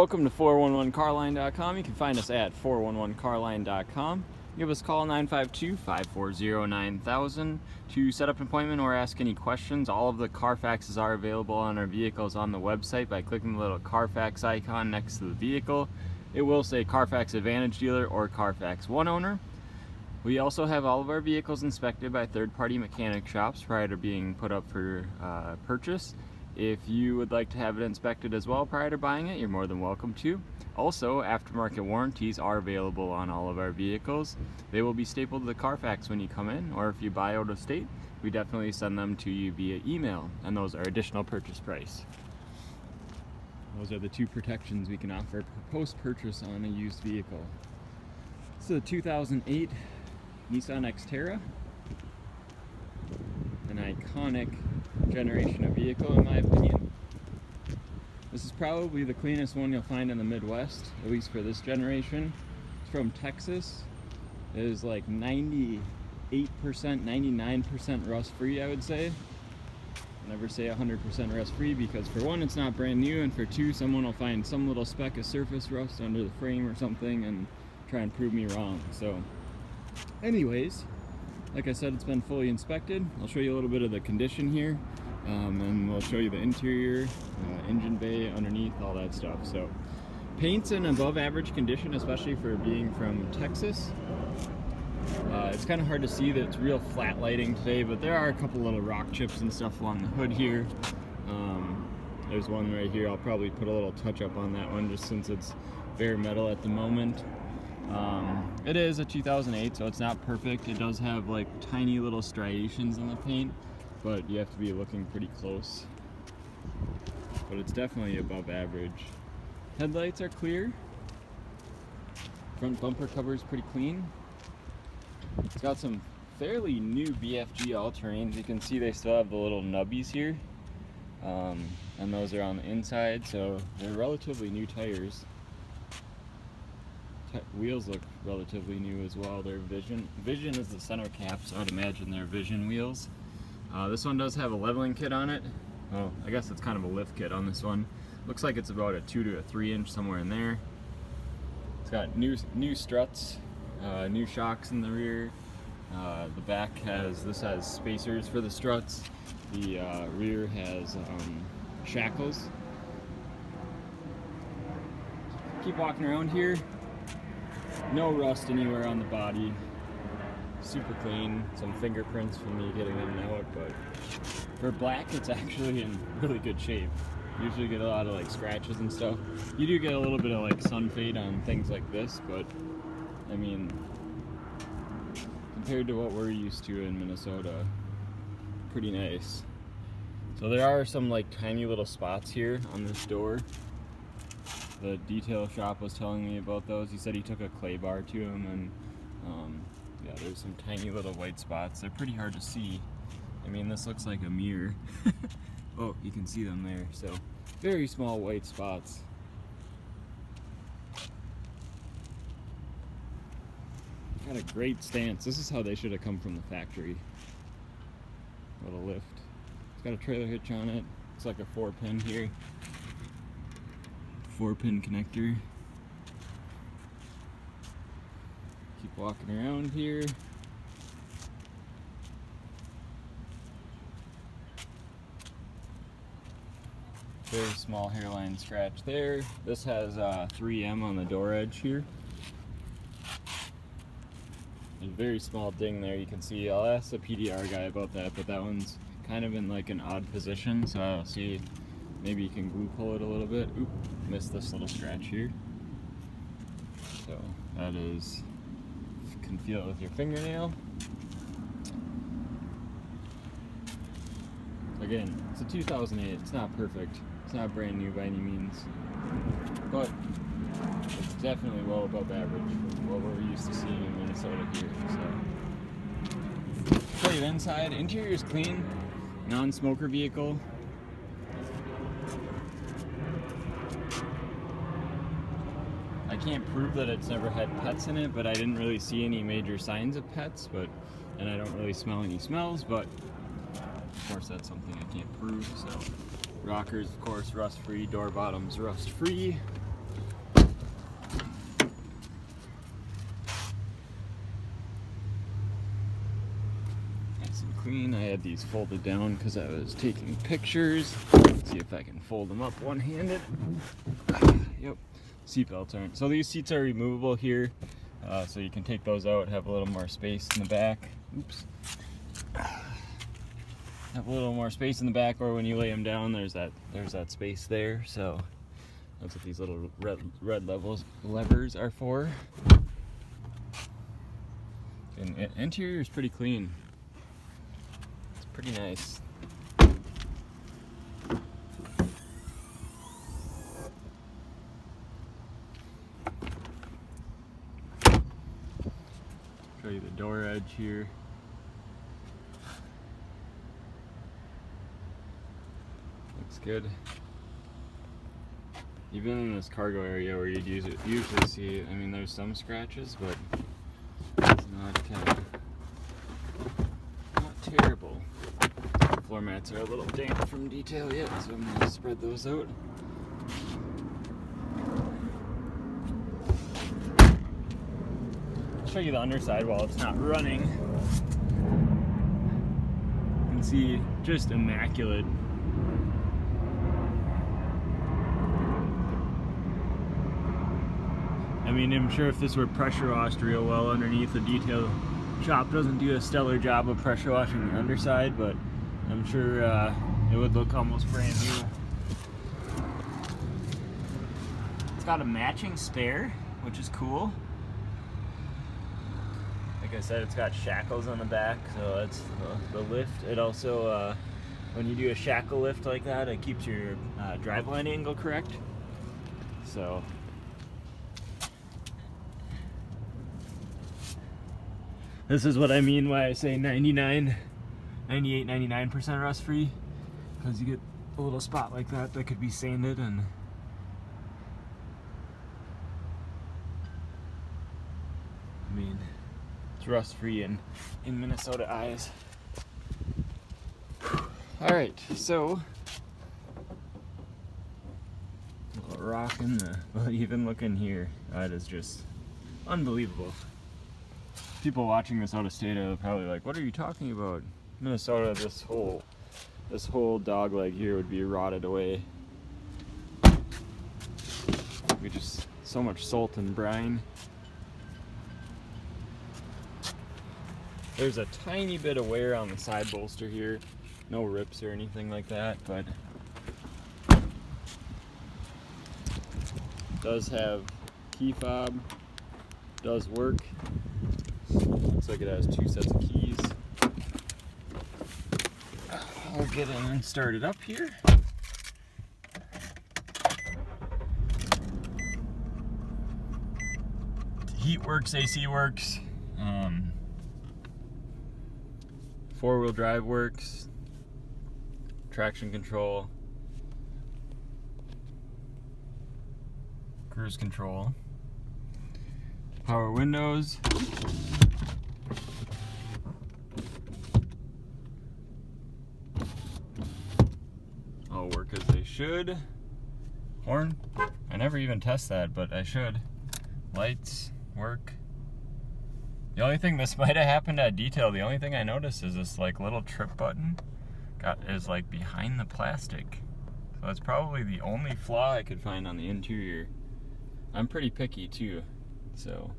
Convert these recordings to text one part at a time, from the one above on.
Welcome to 411carline.com. You can find us at 411carline.com. Give us a call 952-540-9000 to set up an appointment or ask any questions. All of the Carfaxes are available on our vehicles on the website by clicking the little Carfax icon next to the vehicle. It will say Carfax Advantage Dealer or Carfax One Owner. We also have all of our vehicles inspected by third-party mechanic shops prior to being put up for purchase. If you would like to have it inspected as well prior to buying it, you're more than welcome to. Also, aftermarket warranties are available on all of our vehicles. They will be stapled to the Carfax when you come in, or if you buy out of state, we definitely send them to you via email, and those are additional purchase price. Those are the two protections we can offer post-purchase on a used vehicle. This is a 2008 Nissan Xterra, an iconic generation of vehicle in my opinion. This is probably the cleanest one you'll find in the Midwest, at least for this generation. It's from Texas. It is like 98%, 99% rust free, I would say. I'll never say 100% rust free because for one, it's not brand new, and for two, someone will find some little speck of surface rust under the frame or something and try and prove me wrong. So anyways, like I said, it's been fully inspected. I'll show you a little bit of the condition here, and we'll show you the interior, engine bay, underneath, all that stuff. So, paint's in above average condition, especially for being from Texas. It's kind of hard to see that it's real flat lighting today, but there are a couple little rock chips and stuff along the hood here. There's one right here. I'll probably put a little touch up on that one just since it's bare metal at the moment. It is a 2008, so it's not perfect. It does have like tiny little striations in the paint, but you have to be looking pretty close. But it's definitely above average. Headlights are clear. Front bumper cover is pretty clean. It's got some fairly new BFG all-terrains. You can see they still have the little nubbies here, and those are on the inside, so they're relatively new tires. Wheels look relatively new as well. They're Vision is the center cap, so I'd imagine they're Vision wheels. This one does have a leveling kit on it. Well, I guess it's kind of a lift kit on this one. Looks like it's about a 2 to a 3 inch, somewhere in there. It's got new struts, new shocks in the rear. The back has spacers for the struts. The rear has shackles. Keep walking around here. No rust anywhere on the body. Super clean. Some fingerprints from me getting in and out, but for black, it's actually in really good shape. Usually get a lot of like scratches and stuff. You do get a little bit of like sun fade on things like this, but I mean, compared to what we're used to in Minnesota, pretty nice. So there are some like tiny little spots here on this door. The detail shop was telling me about those. He said he took a clay bar to him, and yeah, there's some tiny little white spots. They're pretty hard to see. I mean, this looks like a mirror. Oh, you can see them there. So, very small white spots. Got a great stance. This is how they should have come from the factory. Little lift. It's got a trailer hitch on it. Looks like a 4-pin here. 4-pin connector. Keep walking around here. Very small hairline scratch there. This has 3M on the door edge here. There's a very small ding there, you can see. I'll ask the PDR guy about that, but that one's kind of in like an odd position, so I'll see. Maybe you can glue pull it a little bit. Oop, missed this little scratch here. So that is, you can feel it with your fingernail. Again, it's a 2008, it's not perfect. It's not brand new by any means. But it's definitely well above average for what we're used to seeing in Minnesota here. So, show you the inside. Interior is clean, non-smoker vehicle. I can't prove that it's never had pets in it, but I didn't really see any major signs of pets, and I don't really smell any smells, but of course that's something I can't prove. So rockers, of course, rust free, door bottoms rust free. clean. I had these folded down because I was taking pictures. Let's see if I can fold them up one-handed. Yep, seatbelts aren't. So these seats are removable here, so you can take those out, have a little more space in the back. Oops. Have a little more space in the back, or when you lay them down, there's that space there. So that's what these little red levers are for. And interior is pretty clean. It's pretty nice. Show you the door edge here. Looks good. Even in this cargo area where you'd usually see, I mean, there's some scratches, but it's not terrible. Floor mats are a little damp from detail yet, so I'm going to spread those out. I'll show you the underside while it's not running. You can see just immaculate. I mean, I'm sure if this were pressure washed real well underneath, the detail shop doesn't do a stellar job of pressure washing the underside, but I'm sure it would look almost brand new. It's got a matching spare, which is cool. Like I said, it's got shackles on the back, so that's the lift. It also, when you do a shackle lift like that, it keeps your driveline angle correct. So this is what I mean when I say 98, 99% rust free, because you get a little spot like that that could be sanded, and I mean, it's rust free in Minnesota eyes. Alright, so a little rock in the, well, even look in here, that is just unbelievable. People watching this out of state are probably like, what are you talking about? Minnesota, this whole dog leg here would be rotted away. We just, so much salt and brine. There's a tiny bit of wear on the side bolster here. No rips or anything like that, but it does have key fob, does work. Looks like it has 2 sets of keys. I'll get in and start it up here. Heat works, AC works, 4-wheel drive works, traction control, cruise control, power windows, all work as they should. Horn, I never even test that, but I should. Lights work. The only thing, this might have happened at detail, the only thing I noticed is this like little trip button is like behind the plastic. So that's probably the only flaw I could find on the interior. I'm pretty picky too, so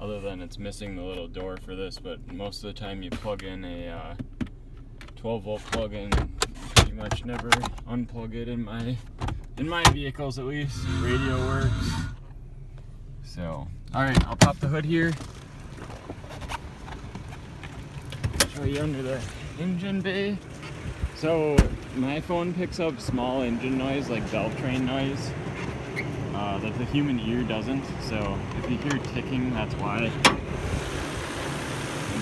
other than it's missing the little door for this, but most of the time you plug in a 12-volt plug-in, pretty much never unplug it in my vehicles at least. Radio works. So, alright, I'll pop the hood here. Show you under the engine bay. So my phone picks up small engine noise, like valve train noise, that the human ear doesn't. So if you hear ticking, that's why. It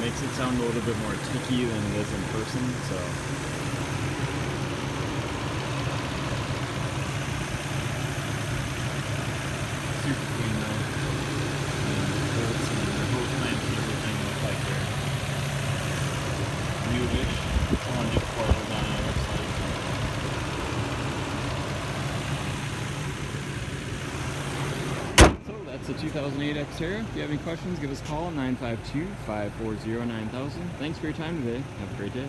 makes it sound a little bit more ticky than it is in person. So super clean though. The hose clamps and everything look like they're newish. Someone just coiled on it, looks like. So that's that's the 2008 Xterra. If you have any questions, give us a call, 952-540-9000. Thanks for your time today. Have a great day.